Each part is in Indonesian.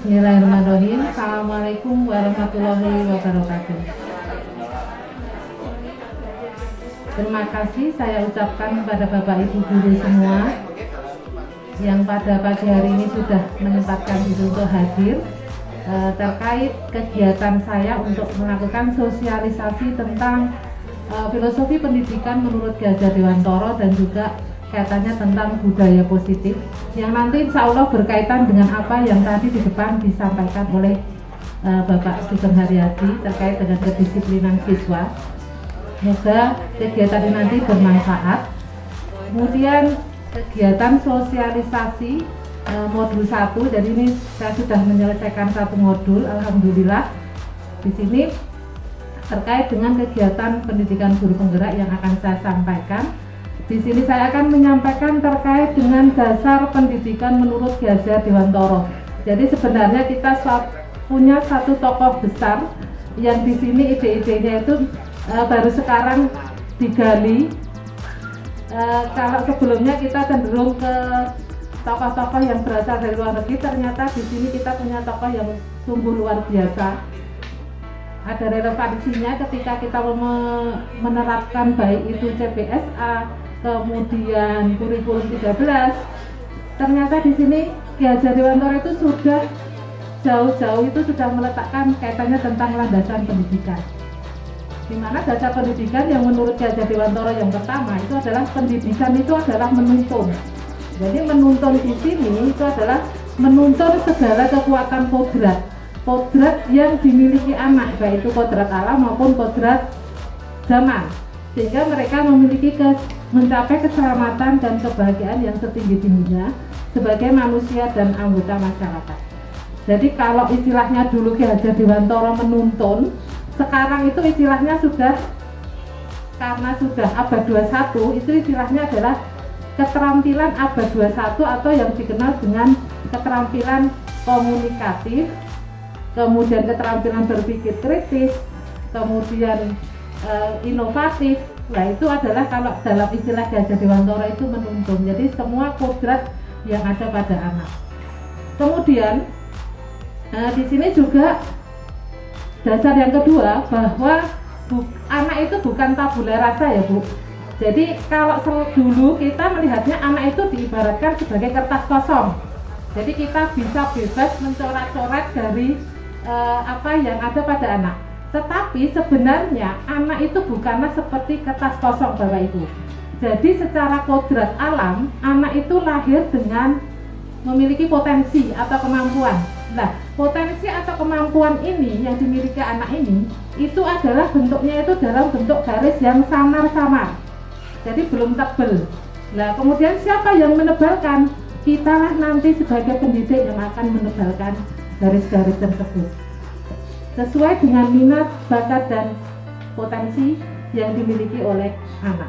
Bismillahirrahmanirrahim. Assalamualaikum warahmatullahi wabarakatuh. Terima kasih saya ucapkan kepada Bapak Ibu guru semua yang pada pagi hari ini sudah menyempatkan diri untuk hadir terkait kegiatan saya untuk melakukan sosialisasi tentang filosofi pendidikan menurut Ki Hajar Dewantara dan juga kaitannya tentang budaya positif yang nanti insya Allah berkaitan dengan apa yang tadi di depan disampaikan oleh Bapak Sugeng Haryadi terkait dengan kedisiplinan siswa. Semoga kegiatan ini nanti bermanfaat. Kemudian kegiatan sosialisasi modul 1, jadi ini saya sudah menyelesaikan satu modul, alhamdulillah. Di sini terkait dengan kegiatan pendidikan guru penggerak yang akan saya sampaikan. Di sini saya akan menyampaikan terkait dengan dasar pendidikan menurut Ki Hajar Dewantara. Jadi sebenarnya kita punya satu tokoh besar yang di sini ide-idenya itu baru sekarang digali. Kalau sebelumnya kita cenderung ke tokoh-tokoh yang berasal dari luar negeri, ternyata di sini kita punya tokoh yang sungguh luar biasa. Ada relevansinya ketika kita menerapkan baik itu CBSA, kemudian kurikulum 13. Ternyata di sini Ki Hajar Dewantara itu sudah jauh-jauh itu sudah meletakkan kaitannya tentang landasan pendidikan. Di mana dasar pendidikan yang menurut Ki Hajar Dewantara yang pertama itu adalah pendidikan itu adalah menuntun. Jadi menuntun di sini itu adalah menuntun segala kekuatan kodrat yang dimiliki anak, baik itu kodrat alam maupun kodrat zaman, sehingga mereka memiliki mencapai keselamatan dan kebahagiaan yang setinggi-tingginya sebagai manusia dan anggota masyarakat. Jadi kalau istilahnya dulu Ki Hajar Dewantara menuntun, sekarang itu istilahnya sudah, karena sudah abad 21, itu istilahnya adalah keterampilan abad 21 atau yang dikenal dengan keterampilan komunikatif, kemudian keterampilan berpikir kritis, kemudian inovatif. Nah itu adalah kalau dalam istilah Ki Hajar Dewantara itu menuntun. Jadi semua kodrat yang ada pada anak. Kemudian di sini juga dasar yang kedua bahwa anak itu bukan tabula rasa ya Bu. Jadi kalau dulu kita melihatnya anak itu diibaratkan sebagai kertas kosong. Jadi kita bisa bebas mencoret-coret dari apa yang ada pada anak. Tetapi sebenarnya anak itu bukanlah seperti kertas kosong Bapak Ibu. Jadi secara kodrat alam, anak itu lahir dengan memiliki potensi atau kemampuan. Nah, potensi atau kemampuan ini yang dimiliki anak ini, itu adalah bentuknya itu dalam bentuk garis yang samar-samar. Jadi belum tebal. Nah, kemudian siapa yang menebalkan? Kitalah nanti sebagai pendidik yang akan menebalkan garis-garis tersebut sesuai dengan minat, bakat, dan potensi yang dimiliki oleh anak.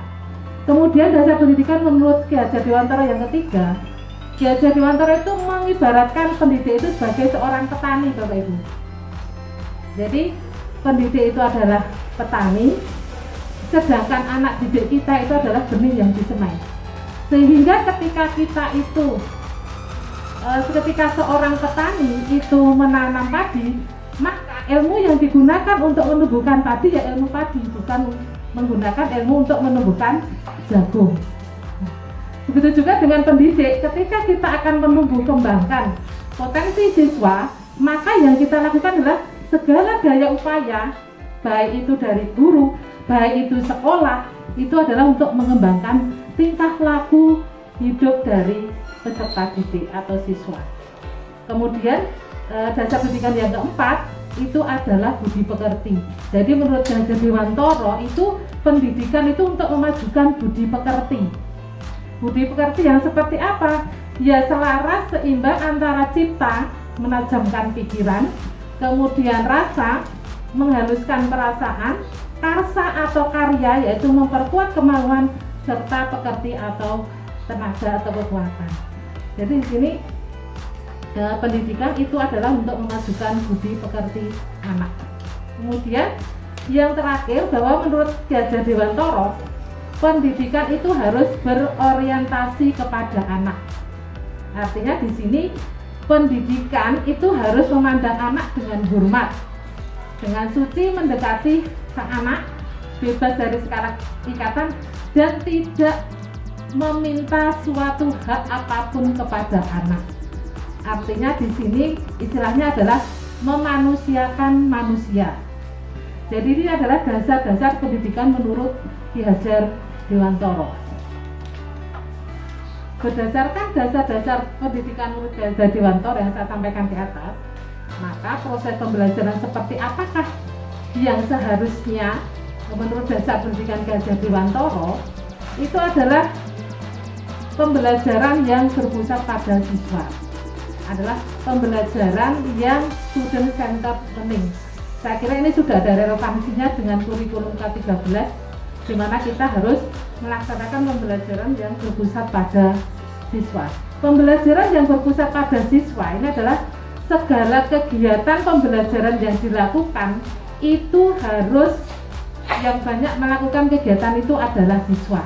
Kemudian dasar pendidikan menurut Ki Hajar Dewantara yang ketiga, Ki Hajar Dewantara itu mengibaratkan pendidik itu sebagai seorang petani Bapak Ibu. Jadi pendidik itu adalah petani, sedangkan anak didik kita itu adalah benih yang disemai. Sehingga ketika kita itu, ketika seorang petani itu menanam padi, maka ilmu yang digunakan untuk menumbuhkan padi ya ilmu padi, bukan menggunakan ilmu untuk menumbuhkan jagung. Begitu juga dengan pendidik, ketika kita akan menumbuh kembangkan potensi siswa, maka yang kita lakukan adalah segala daya upaya, baik itu dari guru, baik itu sekolah, itu adalah untuk mengembangkan tingkah laku hidup dari peserta didik atau siswa. Kemudian dasar pendidikan yang keempat itu adalah budi pekerti. Jadi menurut Ki Hajar Dewantara itu pendidikan itu untuk memajukan budi pekerti. Budi pekerti yang seperti apa? Ya selaras seimbang antara cipta, menajamkan pikiran, kemudian rasa, menghaluskan perasaan, karsa atau karya yaitu memperkuat kemauan, serta pekerti atau tenaga atau kekuatan. Jadi di sini pendidikan itu adalah untuk memajukan budi pekerti anak. Kemudian yang terakhir bahwa menurut Ki Hajar Dewantara pendidikan itu harus berorientasi kepada anak. Artinya di sini pendidikan itu harus memandang anak dengan hormat, dengan suci mendekati sang anak, bebas dari segala ikatan, dan tidak meminta suatu hak apapun kepada anak. Artinya di sini istilahnya adalah memanusiakan manusia. Jadi ini adalah dasar-dasar pendidikan menurut Ki Hajar Dewantara. Berdasarkan dasar-dasar pendidikan menurut Ki Hajar Dewantara yang saya sampaikan di atas, maka proses pembelajaran seperti apakah yang seharusnya menurut dasar pendidikan Ki Hajar Dewantara itu adalah pembelajaran yang berpusat pada siswa, adalah pembelajaran yang student centered learning. Saya kira ini sudah ada relevansinya dengan kurikulum K13, di mana kita harus melaksanakan pembelajaran yang berpusat pada siswa. Pembelajaran yang berpusat pada siswa ini adalah segala kegiatan pembelajaran yang dilakukan itu harus yang banyak melakukan kegiatan itu adalah siswa.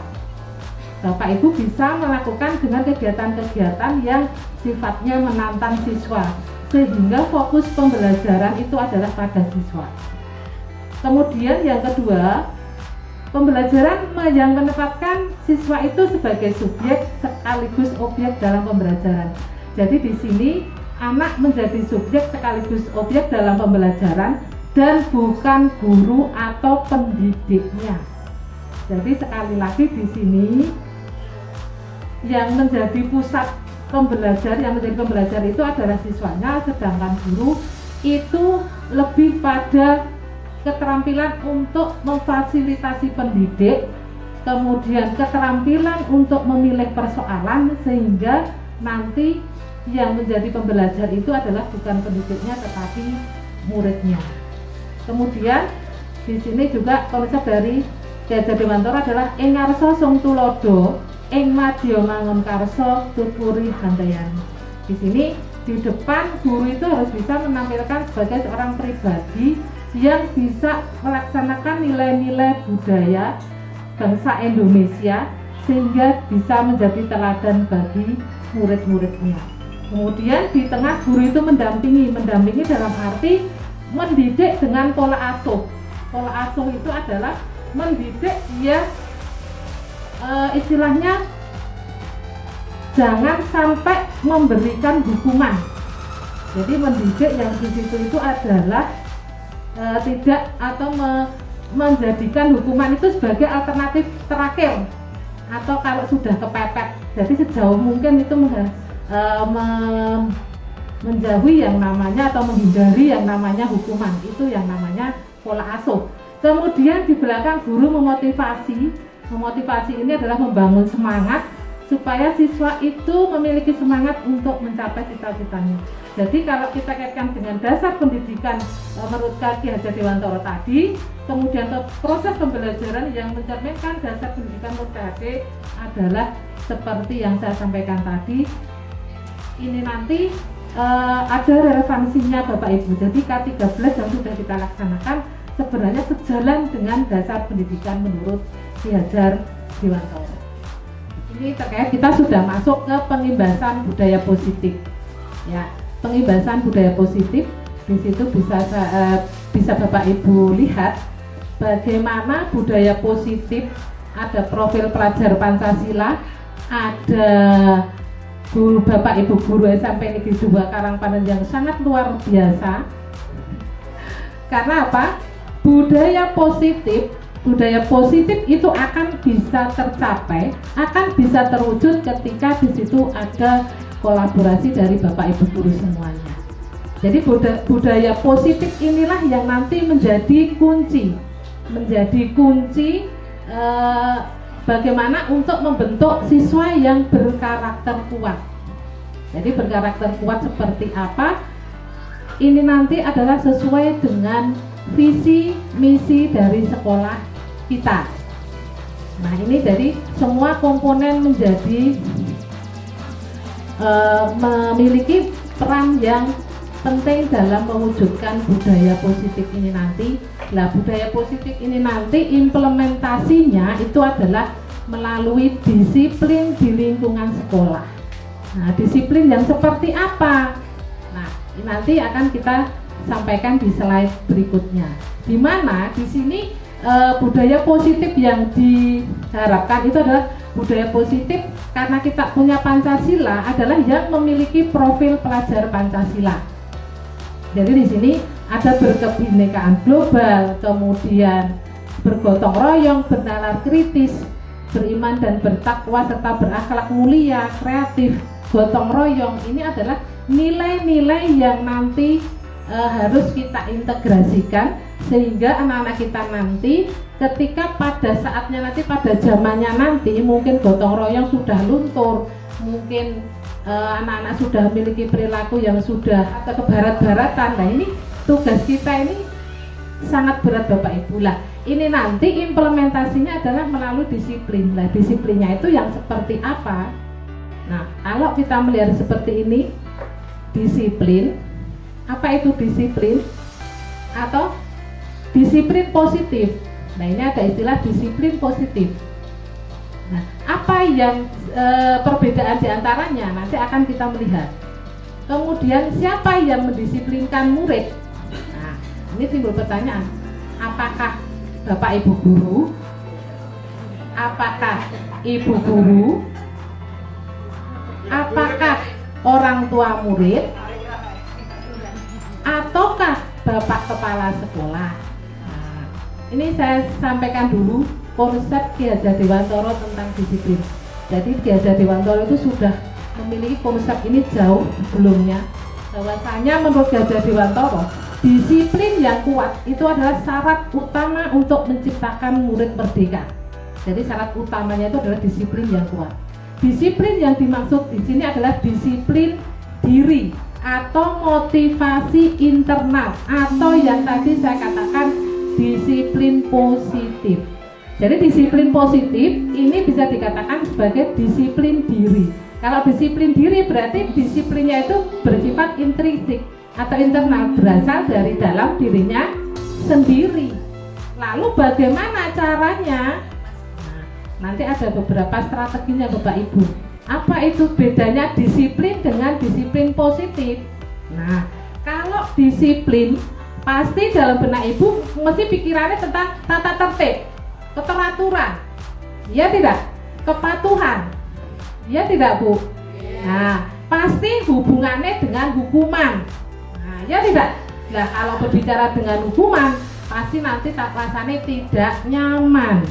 Bapak Ibu bisa melakukan dengan kegiatan-kegiatan yang sifatnya menantang siswa, sehingga fokus pembelajaran itu adalah pada siswa. Kemudian yang kedua, pembelajaran yang menempatkan siswa itu sebagai subjek sekaligus objek dalam pembelajaran. Jadi di sini anak menjadi subjek sekaligus objek dalam pembelajaran dan bukan guru atau pendidiknya. Jadi sekali lagi di sini yang menjadi pusat pembelajar, yang menjadi pembelajar itu adalah siswanya, sedangkan guru itu lebih pada keterampilan untuk memfasilitasi pendidik, kemudian keterampilan untuk memilih persoalan, sehingga nanti yang menjadi pembelajar itu adalah bukan pendidiknya tetapi muridnya. Kemudian di sini juga konsep dari Ki Hajar Dewantara adalah ing ngarsa sung tulodo, ing madya mangun karsa tuturi handayani. Di sini di depan guru itu harus bisa menampilkan sebagai seorang pribadi yang bisa melaksanakan nilai-nilai budaya bangsa Indonesia sehingga bisa menjadi teladan bagi murid-muridnya. Kemudian di tengah guru itu mendampingi dalam arti mendidik dengan pola asuh. Pola asuh itu adalah mendidik dia istilahnya jangan sampai memberikan hukuman. Jadi mendidik yang di situ itu adalah tidak atau menjadikan hukuman itu sebagai alternatif terakhir atau kalau sudah kepepet. Jadi sejauh mungkin itu menjauhi yang namanya atau menghindari yang namanya hukuman, itu yang namanya pola asuh. Kemudian di belakang guru memotivasi ini adalah membangun semangat supaya siswa itu memiliki semangat untuk mencapai cita-citanya. Jadi kalau kita kaitkan dengan dasar pendidikan menurut Ki Hajar Dewantara tadi, kemudian proses pembelajaran yang mencerminkan dasar pendidikan menurut KHD adalah seperti yang saya sampaikan tadi. Ini nanti ada relevansinya Bapak Ibu. Jadi K13 yang sudah kita laksanakan sebenarnya sejalan dengan dasar pendidikan menurut Ki Hajar Dewantara. Ini terkait kita sudah masuk ke pengimbasan budaya positif. Ya, pengimbasan budaya positif di situ bisa Bapak Ibu lihat bagaimana budaya positif, ada profil pelajar Pancasila, ada Bapak Ibu guru SMP Negeri 2 Karangpanen yang sangat luar biasa. Karena apa? Budaya positif itu akan bisa tercapai, akan bisa terwujud ketika di situ ada kolaborasi dari Bapak Ibu guru semuanya. Jadi budaya positif inilah yang nanti menjadi kunci bagaimana untuk membentuk siswa yang berkarakter kuat. Jadi berkarakter kuat seperti apa? Ini nanti adalah sesuai dengan visi misi dari sekolah kita. Nah ini jadi semua komponen menjadi memiliki peran yang penting dalam mewujudkan budaya positif ini nanti. Nah budaya positif ini nanti implementasinya itu adalah melalui disiplin di lingkungan sekolah. Nah disiplin yang seperti apa? nanti akan kita sampaikan di slide berikutnya. Di mana di sini budaya positif yang diharapkan itu adalah budaya positif karena kita punya Pancasila adalah yang memiliki profil pelajar Pancasila. Jadi di sini ada berkebinekaan global, kemudian bergotong royong, bernalar kritis, beriman dan bertakwa serta berakhlak mulia, kreatif, gotong royong. Ini adalah nilai-nilai yang nanti harus kita integrasikan sehingga anak-anak kita nanti ketika pada saatnya nanti pada zamannya nanti mungkin gotong royong sudah luntur, mungkin anak-anak sudah memiliki perilaku yang sudah atau kebarat-baratan. Nah ini tugas kita ini sangat berat Bapak Ibu lah. Ini nanti implementasinya adalah melalui disiplin. Nah disiplinnya itu yang seperti apa? Nah kalau kita melihat seperti ini, disiplin, apa itu disiplin? Atau disiplin positif. Nah ini ada istilah disiplin positif. Nah apa yang perbedaan diantaranya nanti akan kita melihat. Kemudian siapa yang mendisiplinkan murid? Nah ini timbul pertanyaan, apakah Bapak Ibu guru? Apakah Ibu guru? Apakah orang tua murid? Ataukah Bapak kepala sekolah? Nah, ini saya sampaikan dulu konsep Ki Hajar Dewantara tentang disiplin. Jadi Ki Hajar Dewantara itu sudah memiliki konsep ini jauh sebelumnya. Bahwasanya menurut Ki Hajar Dewantara, disiplin yang kuat itu adalah syarat utama untuk menciptakan murid merdeka. Jadi syarat utamanya itu adalah disiplin yang kuat. Disiplin yang dimaksud di sini adalah disiplin diri atau motivasi internal atau yang tadi saya katakan disiplin positif. Jadi disiplin positif ini bisa dikatakan sebagai disiplin diri. Kalau disiplin diri berarti disiplinnya itu bersifat intrinsik atau internal, berasal dari dalam dirinya sendiri. Lalu bagaimana caranya? Nah, nanti ada beberapa strateginya Bapak Ibu. Apa itu bedanya disiplin dengan disiplin positif? Nah, kalau disiplin pasti dalam benak Ibu mesti pikirannya tentang tata tertib, keteraturan, ya tidak? Kepatuhan, ya tidak Bu? Nah, pasti hubungannya dengan hukuman, nah, ya tidak? Nah, kalau berbicara dengan hukuman, pasti nanti rasanya tidak nyaman.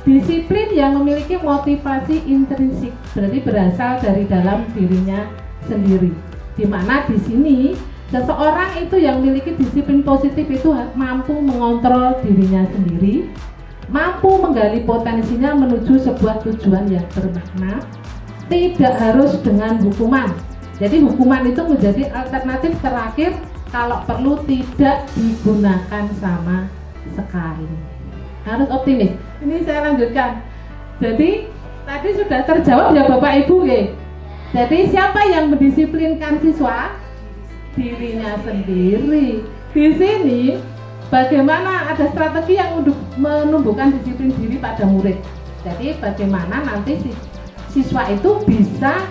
Disiplin yang memiliki motivasi intrinsik berarti berasal dari dalam dirinya sendiri. Dimana di sini seseorang itu yang memiliki disiplin positif itu mampu mengontrol dirinya sendiri, mampu menggali potensinya menuju sebuah tujuan yang bermakna, tidak harus dengan hukuman. Jadi hukuman itu menjadi alternatif terakhir kalau perlu tidak digunakan sama sekali. Harus optimis. Ini saya lanjutkan. Jadi tadi sudah terjawab ya Bapak Ibu ya. Jadi siapa yang mendisiplinkan siswa? Dirinya sendiri. Di sini bagaimana ada strategi yang menumbuhkan disiplin diri pada murid. Jadi bagaimana nanti siswa itu bisa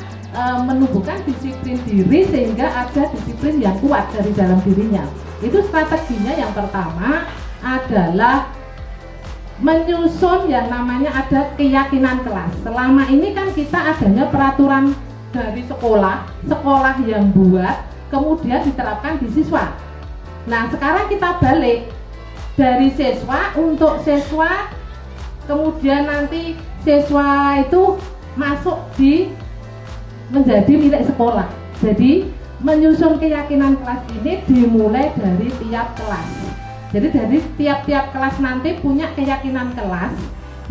menumbuhkan disiplin diri sehingga ada disiplin yang kuat dari dalam dirinya. Itu strateginya yang pertama adalah menyusun yang namanya ada keyakinan kelas. Selama ini kan kita adanya peraturan dari sekolah yang buat, kemudian diterapkan di siswa. Nah sekarang kita balik dari siswa untuk siswa, kemudian nanti siswa itu masuk menjadi milik sekolah. Jadi menyusun keyakinan kelas ini dimulai dari tiap kelas. Jadi dari tiap-tiap kelas nanti punya keyakinan kelas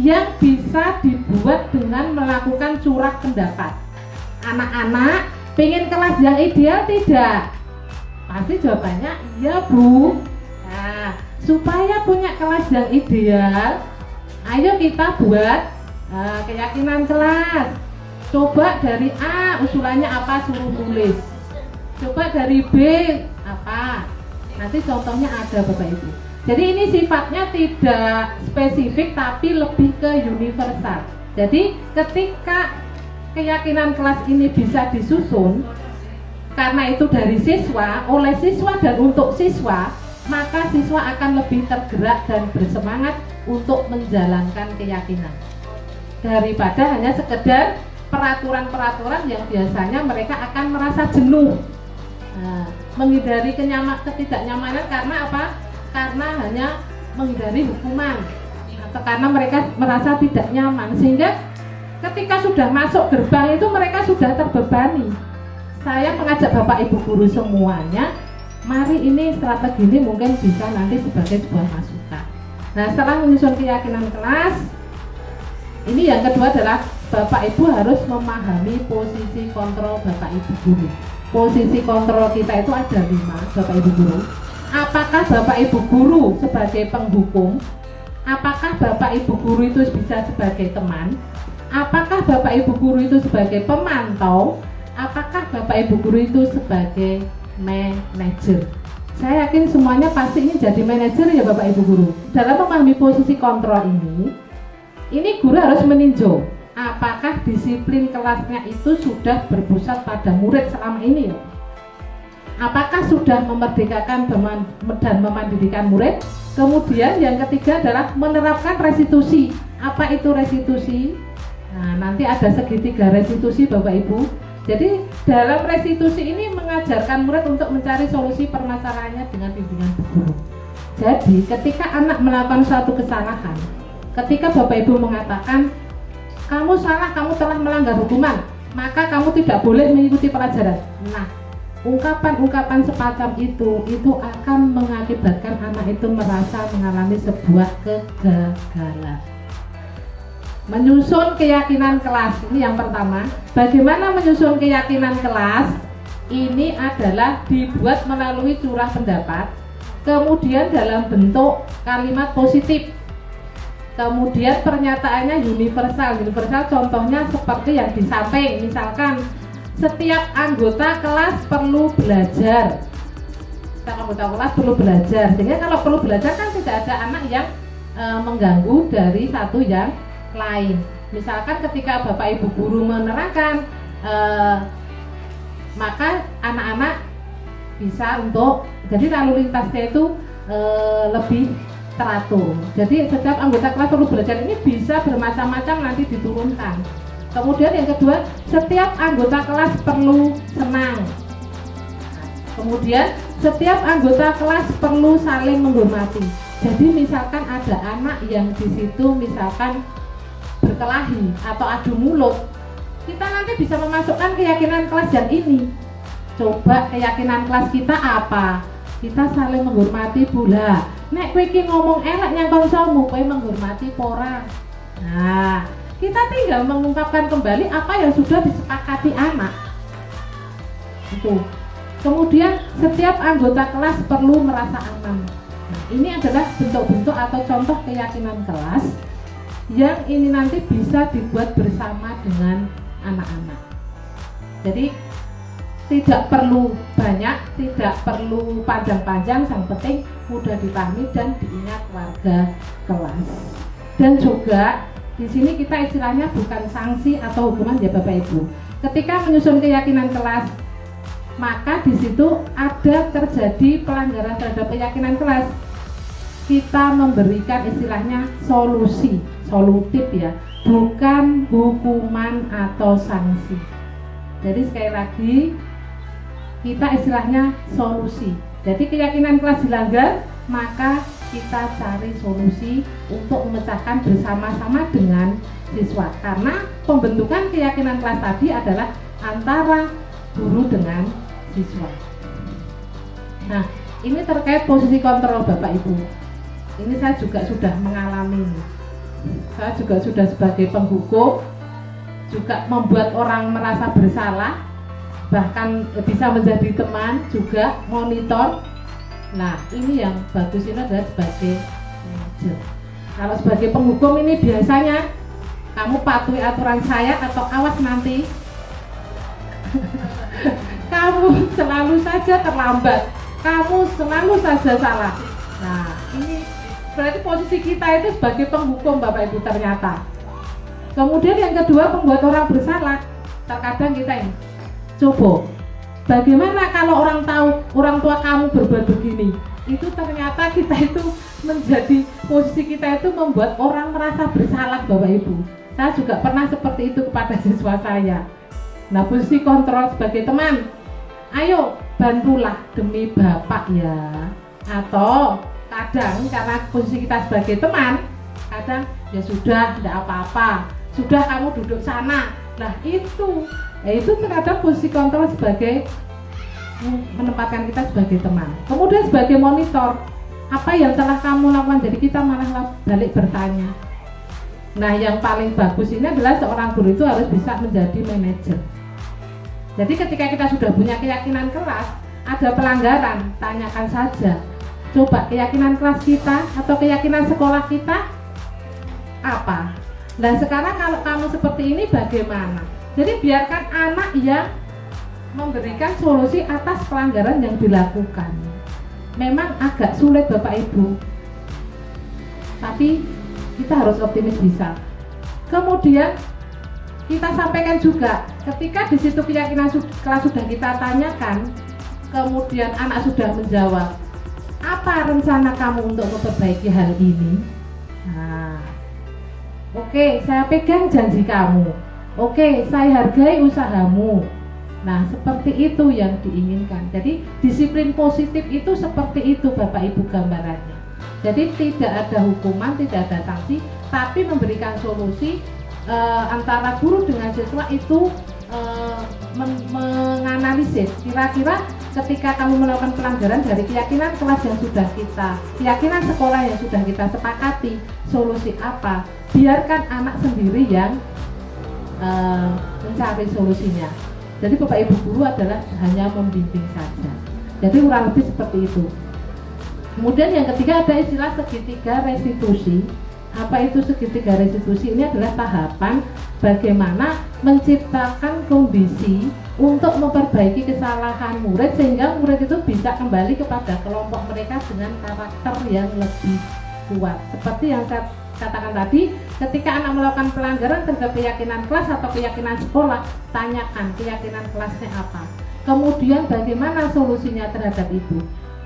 yang bisa dibuat dengan melakukan curah pendapat. Anak-anak pengen kelas yang ideal tidak? Pasti jawabannya iya Bu. Nah, supaya punya kelas yang ideal, ayo kita buat keyakinan kelas. Coba dari A usulannya apa, suruh tulis. Coba dari B apa. Nanti contohnya ada Bapak Ibu. Jadi ini sifatnya tidak spesifik tapi lebih ke universal. Jadi ketika keyakinan kelas ini bisa disusun, karena itu dari siswa, oleh siswa dan untuk siswa, maka siswa akan lebih tergerak dan bersemangat untuk menjalankan keyakinan daripada hanya sekedar peraturan-peraturan yang biasanya mereka akan merasa jenuh. Nah, menghindari ketidaknyamanan karena apa? Karena hanya menghindari hukuman atau karena mereka merasa tidak nyaman, sehingga ketika sudah masuk gerbang itu mereka sudah terbebani. Saya mengajak Bapak Ibu guru semuanya, mari ini strategi ini mungkin bisa nanti sebagai sebuah masukan. Nah, setelah menyusun keyakinan kelas, ini yang kedua adalah Bapak Ibu harus memahami posisi kontrol Bapak Ibu guru. Posisi kontrol kita itu ada 5, Bapak Ibu guru. Apakah Bapak Ibu guru sebagai penghukum? Apakah Bapak Ibu guru itu bisa sebagai teman? Apakah Bapak Ibu guru itu sebagai pemantau? Apakah Bapak Ibu guru itu sebagai manajer? Saya yakin semuanya pasti ingin jadi manajer ya Bapak Ibu guru. Dalam memahami posisi kontrol ini guru harus meninjau apakah disiplin kelasnya itu sudah berpusat pada murid selama ini ya? Apakah sudah memerdekakan dan memandirikan murid? Kemudian yang ketiga adalah menerapkan restitusi. Apa itu restitusi? Nah, nanti ada segitiga restitusi Bapak Ibu. Jadi dalam restitusi ini mengajarkan murid untuk mencari solusi permasalahannya dengan bimbingan guru. Jadi ketika anak melakukan suatu kesalahan, ketika Bapak Ibu mengatakan kamu salah, kamu telah melanggar hukuman, maka kamu tidak boleh mengikuti pelajaran. Nah, ungkapan-ungkapan semacam itu akan mengakibatkan anak itu merasa mengalami sebuah kegagalan. Menyusun keyakinan kelas, ini yang pertama. Bagaimana menyusun keyakinan kelas? Ini adalah dibuat melalui curah pendapat, kemudian dalam bentuk kalimat positif, kemudian pernyataannya universal. Contohnya seperti yang di samping, misalkan setiap anggota kelas perlu belajar. Setiap anggota kelas perlu belajar. Sehingga kalau perlu belajar kan tidak ada anak yang mengganggu dari satu yang lain. Misalkan ketika Bapak Ibu guru menerangkan, maka anak-anak bisa untuk jadi lalu lintasnya itu lebih teratur. Jadi setiap anggota kelas perlu belajar ini bisa bermacam-macam nanti diturunkan. Kemudian yang kedua, setiap anggota kelas perlu senang. Kemudian setiap anggota kelas perlu saling menghormati. Jadi misalkan ada anak yang di situ misalkan berkelahi atau adu mulut, kita nanti bisa memasukkan keyakinan kelas yang ini. Coba keyakinan kelas kita apa? Kita saling menghormati pula. Nek kowe iki ngomong elek nyang kancamu, kowe menghormati pora. Nah, kita tinggal mengungkapkan kembali apa yang sudah disepakati anak. Itu. Kemudian setiap anggota kelas perlu merasa aman. Nah, ini adalah bentuk-bentuk atau contoh keyakinan kelas yang ini nanti bisa dibuat bersama dengan anak-anak. Jadi tidak perlu banyak, tidak perlu panjang-panjang, yang penting mudah dipahami dan diingat warga kelas. Dan juga di sini kita istilahnya bukan sanksi atau hukuman ya Bapak Ibu. Ketika menyusun keyakinan kelas, maka di situ ada terjadi pelanggaran terhadap keyakinan kelas. Kita memberikan istilahnya solutif ya, bukan hukuman atau sanksi. Jadi sekali lagi kita istilahnya solusi. Jadi keyakinan kelas dilanggar, maka kita cari solusi untuk memecahkan bersama-sama dengan siswa. Karena pembentukan keyakinan kelas tadi adalah antara guru dengan siswa. Nah, ini terkait posisi kontrol Bapak Ibu. Ini saya juga sudah mengalami. Saya juga sudah sebagai penghukum, juga membuat orang merasa bersalah, bahkan bisa menjadi teman, juga monitor. Nah, ini yang bagus ini adalah sebagai manajer. Kalau sebagai penghukum ini biasanya kamu patuhi aturan saya atau awas nanti kamu selalu saja terlambat, kamu selalu saja salah. Nah, ini berarti posisi kita itu sebagai penghukum Bapak Ibu ternyata. Kemudian yang kedua, membuat orang bersalah. Terkadang kita ini coba bagaimana kalau orang tahu orang tua kamu berbuat begini? Itu ternyata kita itu menjadi posisi kita itu membuat orang merasa bersalah, Bapak Ibu. Saya juga pernah seperti itu kepada siswa saya. Nah, posisi kontrol sebagai teman, ayo bantulah demi Bapak ya. Atau kadang karena posisi kita sebagai teman, kadang ya sudah, tidak apa-apa, sudah kamu duduk sana. Nah itu terhadap posisi kontrol sebagai menempatkan kita sebagai teman. Kemudian sebagai monitor, apa yang telah kamu lakukan, jadi kita malah balik bertanya. Nah yang paling bagus ini adalah seorang guru itu harus bisa menjadi manajer. Jadi ketika kita sudah punya keyakinan kelas, ada pelanggaran, tanyakan saja. Coba keyakinan kelas kita atau keyakinan sekolah kita apa? Nah sekarang kalau kamu seperti ini bagaimana? Jadi biarkan anak yang memberikan solusi atas pelanggaran yang dilakukan. Memang agak sulit Bapak Ibu, tapi kita harus optimis bisa. Kemudian kita sampaikan juga, ketika di situ keyakinan kelas sudah kita tanyakan, kemudian anak sudah menjawab, apa rencana kamu untuk memperbaiki hal ini? Nah, oke, saya pegang janji kamu. Oke, saya hargai usahamu. Nah, seperti itu yang diinginkan. Jadi, disiplin positif itu seperti itu Bapak Ibu gambarannya. Jadi, tidak ada hukuman, tidak ada sanksi, tapi memberikan solusi antara guru dengan siswa itu menganalisis kira-kira ketika kamu melakukan pelanggaran dari keyakinan kelas yang sudah keyakinan sekolah yang sudah kita sepakati, solusi apa, biarkan anak sendiri yang mencari solusinya. Jadi Bapak Ibu guru adalah hanya membimbing saja. Jadi kurang lebih seperti itu. Kemudian yang ketiga ada istilah segitiga restitusi. Apa itu segitiga restitusi? Ini adalah tahapan bagaimana menciptakan kondisi untuk memperbaiki kesalahan murid sehingga murid itu bisa kembali kepada kelompok mereka dengan karakter yang lebih kuat. Seperti yang saya katakan tadi, ketika anak melakukan pelanggaran terhadap keyakinan kelas atau keyakinan sekolah, tanyakan keyakinan kelasnya apa. Kemudian bagaimana solusinya terhadap itu.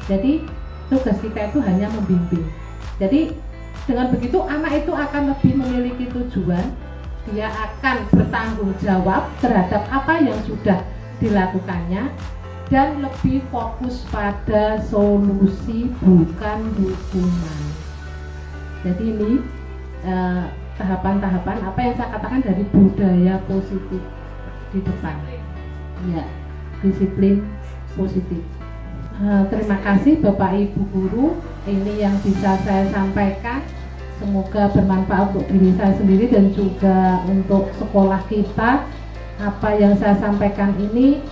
Jadi tugas kita itu hanya membimbing. Jadi dengan begitu anak itu akan lebih memiliki tujuan, dia akan bertanggung jawab terhadap apa yang sudah dilakukannya dan lebih fokus pada solusi bukan hukuman. Jadi ini tahapan-tahapan apa yang saya katakan dari budaya positif di depan, ya, disiplin positif. Terima kasih Bapak Ibu guru, ini yang bisa saya sampaikan. Semoga bermanfaat untuk diri saya sendiri dan juga untuk sekolah kita. Apa yang saya sampaikan ini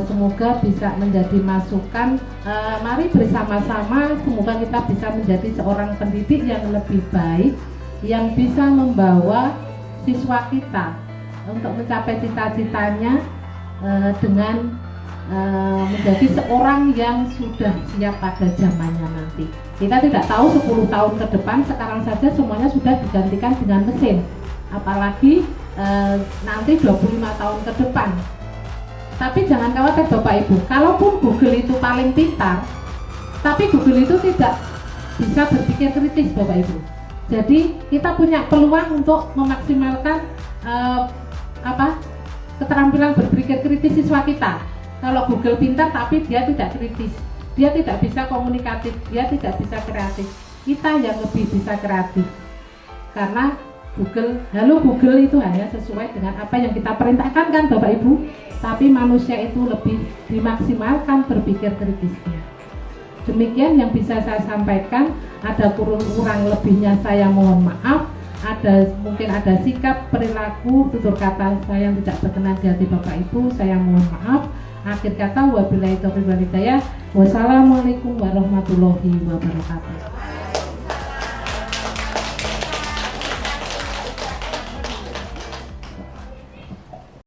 semoga bisa menjadi masukan. Mari bersama-sama, semoga kita bisa menjadi seorang pendidik yang lebih baik, yang bisa membawa siswa kita untuk mencapai cita-citanya dengan menjadi seorang yang sudah siap pada zamannya nanti. Kita tidak tahu 10 tahun ke depan, sekarang saja semuanya sudah digantikan dengan mesin, apalagi nanti 25 tahun ke depan. Tapi jangan khawatir Bapak Ibu, kalaupun Google itu paling pintar, tapi Google itu tidak bisa berpikir kritis Bapak Ibu. Jadi kita punya peluang untuk memaksimalkan keterampilan berpikir kritis siswa kita. Kalau Google pintar tapi dia tidak kritis, dia tidak bisa komunikatif, dia tidak bisa kreatif. Kita yang lebih bisa kreatif, karena Google itu hanya sesuai dengan apa yang kita perintahkan kan Bapak Ibu, tapi manusia itu lebih dimaksimalkan berpikir kritisnya. Demikian yang bisa saya sampaikan. Ada kurang lebihnya saya mohon maaf. Mungkin ada sikap, perilaku, tutur kata saya yang tidak berkenan di hati Bapak Ibu, saya mohon maaf. Akhir kata, wabillahi taufiq wal hidayah. Wassalamualaikum warahmatullahi wabarakatuh.